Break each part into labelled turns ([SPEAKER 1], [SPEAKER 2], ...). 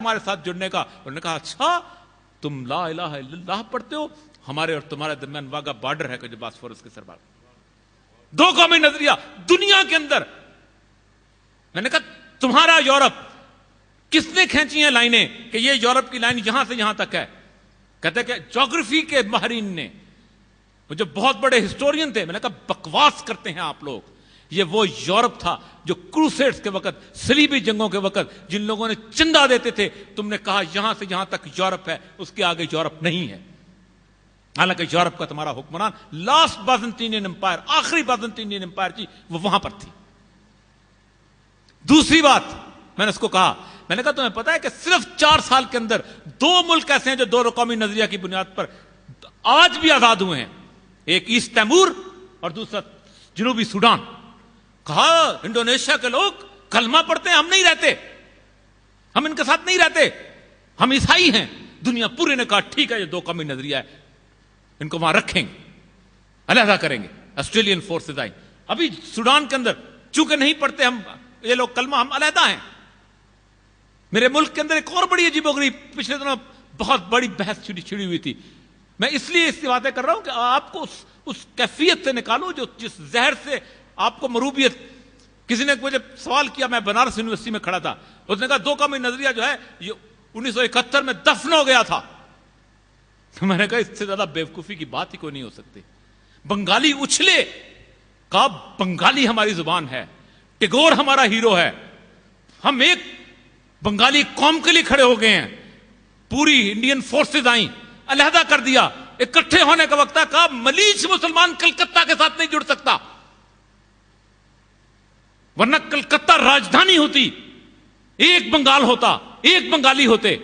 [SPEAKER 1] تمہارے ساتھ جڑنے کا. انہوں نے کہا اچھا تم لا الہ الا اللہ پڑھتے ہو, ہمارے اور تمہارے درمیان واگا بارڈر ہے کہ جو باسفورس کے سربار. دو قومی نظریہ دنیا کے اندر. میں نے کہا تمہارا یورپ کس نے کھینچی ہیں لائنیں کہ یہ یورپ کی لائن یہاں سے یہاں تک ہے؟ کہتے کہ جغرافی کے ماہرین نے, وہ جو بہت بڑے ہسٹورین تھے. میں نے کہا بکواس کرتے ہیں آپ لوگ, یہ وہ یورپ تھا جو کروسیڈز کے وقت, صلیبی جنگوں کے وقت جن لوگوں نے چندہ دیتے تھے. تم نے کہا یہاں سے یہاں تک یورپ ہے, اس کے آگے یورپ نہیں ہے. حالانکہ یورپ کا تمہارا حکمران لاسٹ بازنطینین امپائر, آخری بازنطینین امپائر تھی, وہ وہاں پر تھی. دوسری بات میں نے اس کو کہا, میں نے کہا تمہیں پتا ہے کہ صرف 4 سال کے اندر 2 ملک ایسے ہیں جو 2 قومی نظریہ کی بنیاد پر آج بھی آزاد ہوئے ہیں. ایک ایسٹ تیمور اور دوسرا جنوبی سوڈان. کہا انڈونیشیا کے لوگ کلمہ پڑھتے ہیں, ہم نہیں رہتے, ہم ان کے ساتھ نہیں رہتے, ہم عیسائی ہیں. دنیا پورے نے کہا ٹھیک ہے یہ 2 قومی نظریہ ہے, ان کو وہاں رکھیں گے, علیحدہ کریں گے. آسٹریلین فورسز آئی. ابھی سوڈان کے اندر چونکہ نہیں پڑھتے ہم یہ لوگ کلمہ, ہم علیحدہ ہیں. میرے ملک کے اندر ایک اور بڑی عجیب و غریب پچھلے دنوں بہت بڑی بحث چھڑی ہوئی تھی. میں اس لیے اس باتیں کر رہا ہوں کہ آپ کو اس کیفیت سے نکالوں جو جس زہر سے آپ کو مروبیت. کسی نے مجھے سوال کیا, میں بنارس یونیورسٹی میں کھڑا تھا, اس نے کہا 2 قومی نظریہ جو ہے یہ 1971 میں دفن ہو گیا تھا. میں نے کہا اس سے زیادہ بیوقوفی کی بات ہی کوئی نہیں ہو سکتی. بنگالی اچھلے, کہا بنگالی ہماری زبان ہے, ٹیگور ہمارا ہیرو ہے, ہم ایک بنگالی قوم کے لیے کھڑے ہو گئے ہیں. پوری انڈین فورسز آئیں, علیحدہ کر دیا, اکٹھے ہونے کا وقت ہے. کہا ملیچ مسلمان کلکتہ کے ساتھ نہیں جڑ سکتا, ورنہ کلکتہ راجدھانی ہوتی, ایک بنگال ہوتا, ایک بنگالی ہوتے.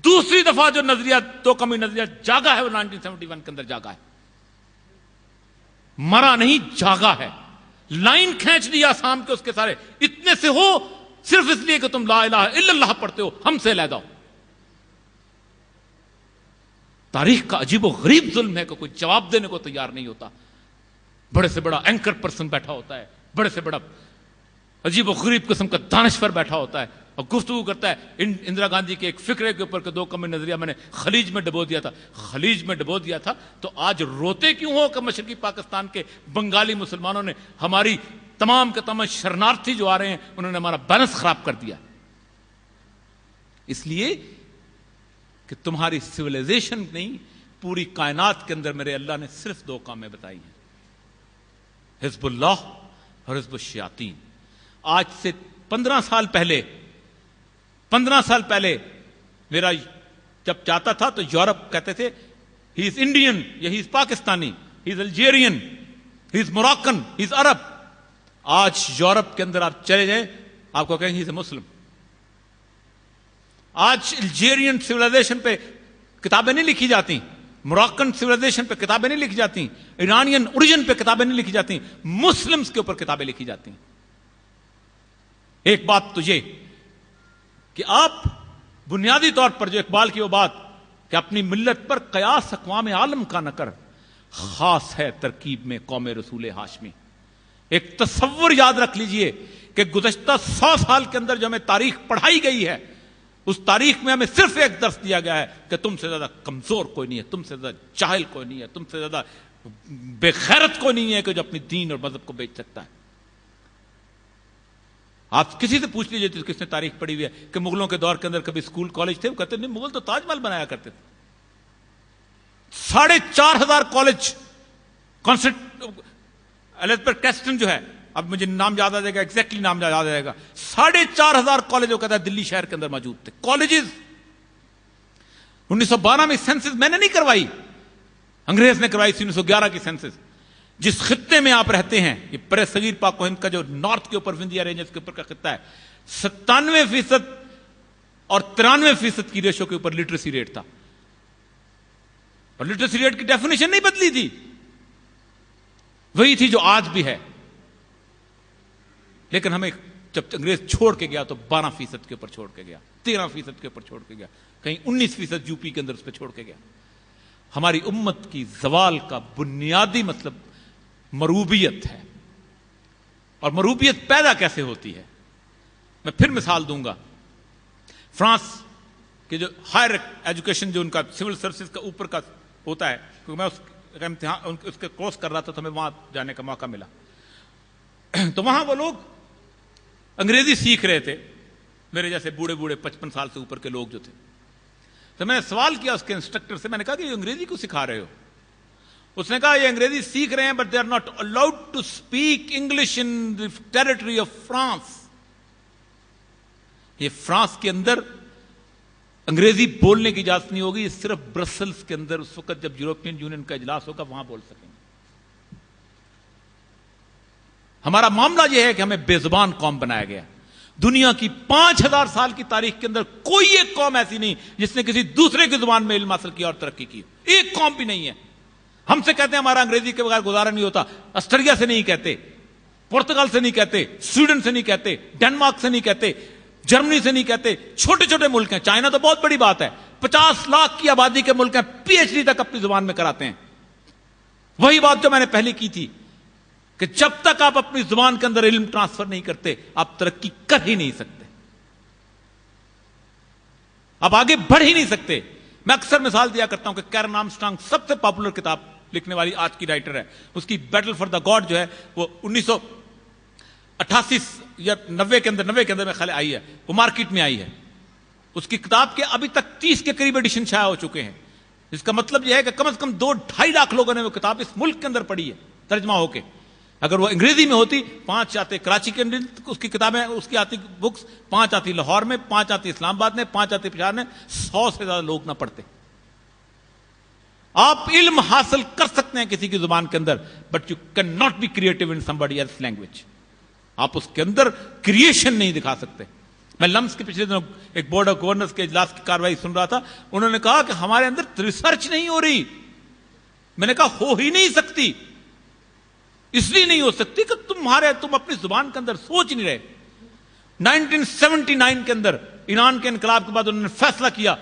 [SPEAKER 1] دوسری دفعہ جو نظریہ 2 قومی نظریہ جاگا ہے وہ 1971 کے اندر جاگا ہے, مرا نہیں جاگا ہے. لائن کھینچ دیا آسام کے اس کے سارے, اتنے سے ہو صرف اس لیے کہ تم لا الہ الا اللہ پڑھتے ہو, ہم سے علیحدہ ہو. تاریخ کا عجیب و غریب ظلم ہے کہ کوئی جواب دینے کو تیار نہیں ہوتا. بڑے سے بڑا اینکر پرسن بیٹھا ہوتا ہے, بڑے سے بڑا عجیب و غریب قسم کا دانشور بیٹھا ہوتا ہے اور گفتگو کرتا ہے اندرا گاندھی کے ایک فکرے کے اوپر کہ 2 قومی نظریہ میں نے خلیج میں ڈبو دیا تھا. خلیج میں ڈبو دیا تھا تو آج روتے کیوں ہو کہ مشرقی پاکستان کے بنگالی مسلمانوں نے ہماری تمام کے تمام شرنارتھی جو آ رہے ہیں انہوں نے ہمارا بیلنس خراب کر دیا. اس لیے کہ تمہاری سویلائزیشن نہیں, پوری کائنات کے اندر میرے اللہ نے صرف 2 کامیں بتائی ہیں, حزب اللہ اور حزب الشیاطین. آج سے 15 سال پہلے میرا جب چاہتا تھا تو یورپ کہتے تھے ہی از انڈین یا ہی از پاکستانی, ہی از الجیرین, ہی از موراکن, ہی از عرب. آج یورپ کے اندر آپ چلے جائیں آپ کو کہیں ہی از اے مسلم. آج الجیرین سویلائزیشن پہ کتابیں نہیں لکھی جاتی, موراکن سویلائزیشن پہ کتابیں نہیں لکھی جاتی, ایرانین اوریجن پہ کتابیں نہیں لکھی جاتی, مسلمز کے اوپر کتابیں لکھی جاتی. ایک بات تو یہ کہ آپ بنیادی طور پر جو اقبال کی وہ بات کہ اپنی ملت پر قیاس اقوام عالم کا نہ کر, خاص ہے ترکیب میں قوم رسول ہاشمی. ایک تصور یاد رکھ لیجئے کہ گزشتہ 100 سال کے اندر جو ہمیں تاریخ پڑھائی گئی ہے اس تاریخ میں ہمیں صرف ایک درس دیا گیا ہے کہ تم سے زیادہ کمزور کوئی نہیں ہے, تم سے زیادہ جاہل کوئی نہیں ہے, تم سے زیادہ بے غیرت کوئی نہیں ہے کہ جو اپنی دین اور مذہب کو بیچ سکتا ہے. آپ کسی سے پوچھ لیجیے کس نے تاریخ پڑھی ہوئی ہے کہ مغلوں کے دور کے اندر کبھی اسکول کالج تھے؟ وہ کہتے نہیں, مغل تو تاج محل بنایا کرتے تھے. 4,500 کالج ایلزابتھ کیسٹن جو ہے, اب مجھے نام یاد آ جائے گا, ایگزیکٹلی نام یاد آ جائے گا, 4,500 کالج وہ کہتا ہے دلی شہر کے اندر موجود تھے. کالجز 1912 میں سینسس میں نے نہیں کروائی, انگریز نے کروائی 1911 کی سینسس. جس خطے میں آپ رہتے ہیں, یہ برِ صغیر پاک و ہند کا جو نارتھ کے اوپر وندھیا رینجز کے اوپر کا خطہ ہے, 97% اور 93% کی ریشو کے اوپر لٹریسی ریٹ تھا. اور لٹریسی ریٹ کی ڈیفینیشن نہیں بدلی تھی, وہی تھی جو آج بھی ہے. لیکن ہمیں جب انگریز چھوڑ کے گیا تو 12% کے اوپر چھوڑ کے گیا, 13% کے اوپر چھوڑ کے گیا, کہیں 19% یو پی کے اندر اس پہ چھوڑ کے گیا. ہماری امت کی زوال کا بنیادی مطلب مروبیت ہے. اور مروبیت پیدا کیسے ہوتی ہے؟ میں پھر مثال دوں گا. فرانس کہ جو ہائر ایجوکیشن جو ان کا سول سروسز کا اوپر کا ہوتا ہے، کیونکہ میں اس امتحان اس کے کورس کر رہا تھا تو ہمیں وہاں جانے کا موقع ملا. تو وہاں وہ لوگ انگریزی سیکھ رہے تھے، میرے جیسے بوڑھے 55 سال سے اوپر کے لوگ جو تھے. تو میں نے سوال کیا اس کے انسٹرکٹر سے، میں نے کہا کہ یہ انگریزی کو سکھا رہے ہو؟ اس نے کہا یہ انگریزی سیکھ رہے ہیں but they are not allowed to speak English in the territory of France. یہ فرانس کے اندر انگریزی بولنے کی اجازت نہیں ہوگی، یہ صرف برسلز کے اندر اس وقت جب یورپین یونین کا اجلاس ہوگا وہاں بول سکیں گے. ہمارا معاملہ یہ ہے کہ ہمیں بے زبان قوم بنایا گیا. دنیا کی 5000 سال کی تاریخ کے اندر کوئی ایک قوم ایسی نہیں جس نے کسی دوسرے کی زبان میں علم حاصل کیا اور ترقی کی. ایک قوم بھی نہیں ہے. ہم سے کہتے ہیں ہمارا انگریزی کے بغیر گزارا نہیں ہوتا، آسٹریلیا سے نہیں کہتے، پرتگال سے نہیں کہتے، سویڈن سے نہیں کہتے، ڈنمارک سے نہیں کہتے، جرمنی سے نہیں کہتے. چھوٹے چھوٹے ملک ہیں، چائنا تو بہت بڑی بات ہے، 50 لاکھ کی آبادی کے ملک ہیں، پی ایچ ڈی تک اپنی زبان میں کراتے ہیں. وہی بات جو میں نے پہلے کی تھی کہ جب تک آپ اپنی زبان کے اندر علم ٹرانسفر نہیں کرتے آپ ترقی کر ہی نہیں سکتے، آپ آگے بڑھ ہی نہیں سکتے. میں اکثر مثال دیا کرتا ہوں کہ کیرن آرمسٹرانگ سب سے پاپولر کتاب لکھنے والی آج کی رائٹر ہے. اس کی بیٹل فار دا گاڈ جو ہے وہ 1988 یا 90 کے اندر میں خیال آئی ہے، وہ مارکیٹ میں آئی ہے. اس کی کتاب کے ابھی تک 30 کے قریب ایڈیشن شائع ہو چکے ہیں. اس کا مطلب یہ ہے کہ کم از کم 2-2.5 لاکھ لوگوں نے وہ کتاب اس ملک کے اندر پڑھی ہے ترجمہ ہو کے. اگر وہ انگریزی میں ہوتی 5 آتے کراچی کے اندر اس کی کتابیں، اس کی آتی بکس 5 آتی لاہور میں، 5 آتی اسلام آباد میں، 5 آتی پشاور میں، 100 سے زیادہ لوگ نہ پڑھتے. آپ علم حاصل کر سکتے ہیں کسی کی زبان کے اندر but you can not be creative in somebody else's language. آپ اس کے اندر کریشن نہیں دکھا سکتے. میں لمس کے پچھلے دنوں ایک بورڈ آف گورنرز کے اجلاس کی کاروائی سن رہا تھا، انہوں نے کہا کہ ہمارے اندر ریسرچ نہیں ہو رہی. میں نے کہا ہو ہی نہیں سکتی، اس لیے نہیں ہو سکتی کہ تم اپنی زبان کے اندر سوچ نہیں رہے. 1979 کے اندر ایران کے انقلاب کے بعد انہوں نے فیصلہ کیا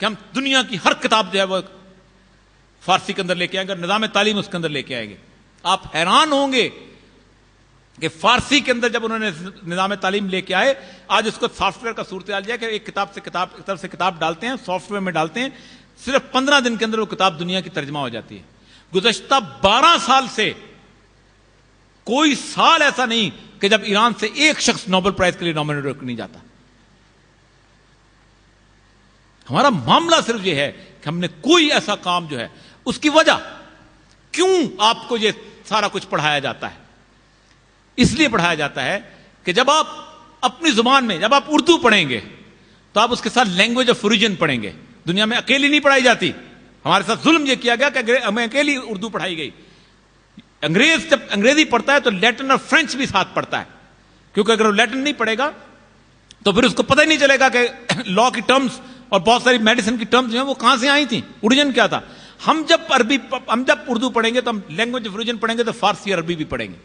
[SPEAKER 1] کہ ہم دنیا کی ہر کتاب جو ہے وہ فارسی کے اندر لے کے آئیں گے، نظام تعلیم اس کے اندر لے کے آئیں گے. آپ حیران ہوں گے کہ فارسی کے اندر جب انہوں نے نظام تعلیم لے کے آئے، آج اس کو سافٹ ویئر کا صورتحال یہ ہے کہ ایک طرف سے کتاب ڈالتے ہیں، سافٹ ویئر میں ڈالتے ہیں، صرف 15 دن کے اندر وہ کتاب دنیا کی ترجمہ ہو جاتی ہے. گزشتہ 12 سال سے کوئی سال ایسا نہیں کہ جب ایران سے ایک شخص نوبل پرائز کے لیے نامنیٹ نہیں جاتا. ہمارا معاملہ صرف یہ ہے کہ ہم نے کوئی ایسا کام جو ہے، اس کی وجہ کیوں آپ کو یہ سارا کچھ پڑھایا جاتا ہے؟ اس لیے پڑھایا جاتا ہے کہ جب آپ اپنی زبان میں، جب آپ اردو پڑھیں گے تو آپ اس کے ساتھ لینگویج آف اوریجن پڑھیں گے. دنیا میں اکیلی نہیں پڑھائی جاتی. ہمارے ساتھ ظلم یہ کیا گیا کہ ہمیں اکیلی اردو پڑھائی گئی. انگریز جب انگریزی پڑھتا ہے تو لیٹن اور فرینچ بھی ساتھ پڑھتا ہے، کیونکہ اگر وہ لیٹن نہیں پڑھے گا تو پھر اس کو پتہ ہی نہیں چلے گا کہ لا کی ٹرمز اور بہت ساری میڈیسن کی ٹرمز جو ہیں وہ کہاں سے آئی تھیں، اوریجن کیا تھا. ہم جب اردو پڑھیں گے تو ہم لینگویج آف اوریجن پڑھیں گے تو فارسی عربی بھی پڑھیں گے.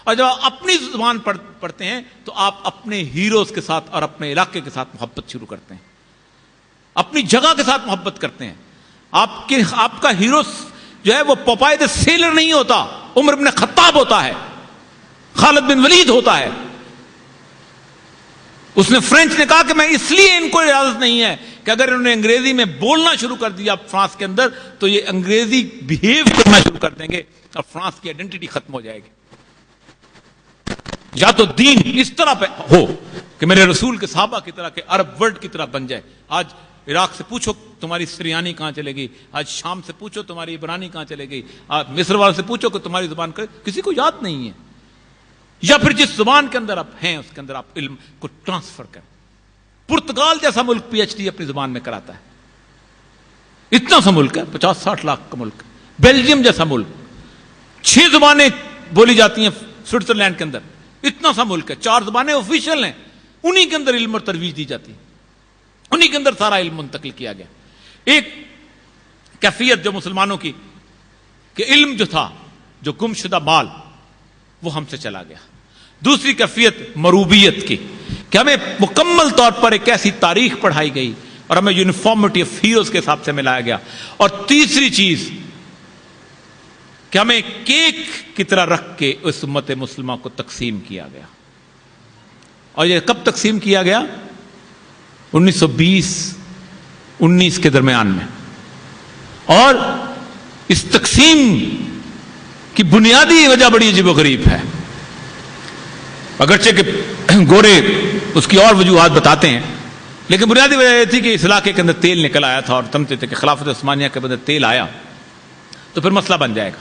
[SPEAKER 1] اور جب آپ اپنی زبان پڑھتے ہیں تو آپ اپنے ہیروز کے ساتھ اور اپنے علاقے کے ساتھ محبت شروع کرتے ہیں، اپنی جگہ کے ساتھ محبت کرتے ہیں. آپ کا ہیرو جو ہے وہ پوپائے دا سیلر نہیں ہوتا، عمر بن خطاب ہوتا ہے، خالد بن ولید ہوتا ہے. اس نے فرینچ نے کہا کہ میں اس لیے ان کو اجازت نہیں ہے کہ اگر انہوں نے انگریزی میں بولنا شروع کر دیا فرانس کے اندر تو یہ انگریزی بہیو کرنا شروع کر دیں گے اور فرانس کی آئیڈینٹی ختم ہو جائے گی. یا تو دین اس طرح پہ ہو کہ میرے رسول کے صحابہ کی طرح، کہ عرب ورلڈ کی طرح بن جائے. آج عراق سے پوچھو تمہاری سریانی کہاں چلے گی، آج شام سے پوچھو تمہاری عبرانی کہاں چلے گی، آج مصر والے سے پوچھو کہ تمہاری زبان کسی کو یاد نہیں ہے. یا پھر جس زبان کے اندر آپ ہیں اس کے اندر آپ علم کو ٹرانسفر کریں. پرتگال جیسا ملک پی ایچ ڈی اپنی زبان میں کراتا ہے، اتنا سا ملک ہے، 50-60 لاکھ کا ملک. بیلجیم جیسا ملک، 6 زبانیں بولی جاتی ہیں سوئٹزرلینڈ کے اندر، اتنا سا ملک ہے، 4 زبانیں آفیشیل ہیں، انہی کے اندر علم اور ترویج دی جاتی ہے، انہی کے اندر سارا علم منتقل کیا گیا. ایک کیفیت جو مسلمانوں کی کہ علم جو تھا، جو گم شدہ مال، وہ ہم سے چلا گیا. دوسری کیفیت مروبیت کی کہ ہمیں مکمل طور پر ایک ایسی تاریخ پڑھائی گئی اور ہمیں یونیفارمٹی آف ہیروز کے حساب سے ملایا گیا. اور تیسری چیز کہ ہمیں کیک کی طرح رکھ کے اس امت مسلمہ کو تقسیم کیا گیا. اور یہ کب تقسیم کیا گیا؟ 1920 19 کے درمیان میں. اور اس تقسیم کی بنیادی وجہ بڑی عجیب و غریب ہے. اگرچہ کہ گورے اس کی اور وجوہات بتاتے ہیں، لیکن بنیادی وجہ یہ تھی کہ اس علاقے کے اندر تیل نکل آیا تھا اور سمجھتے تھے کہ خلافت عثمانیہ کے اندر تیل آیا تو پھر مسئلہ بن جائے گا.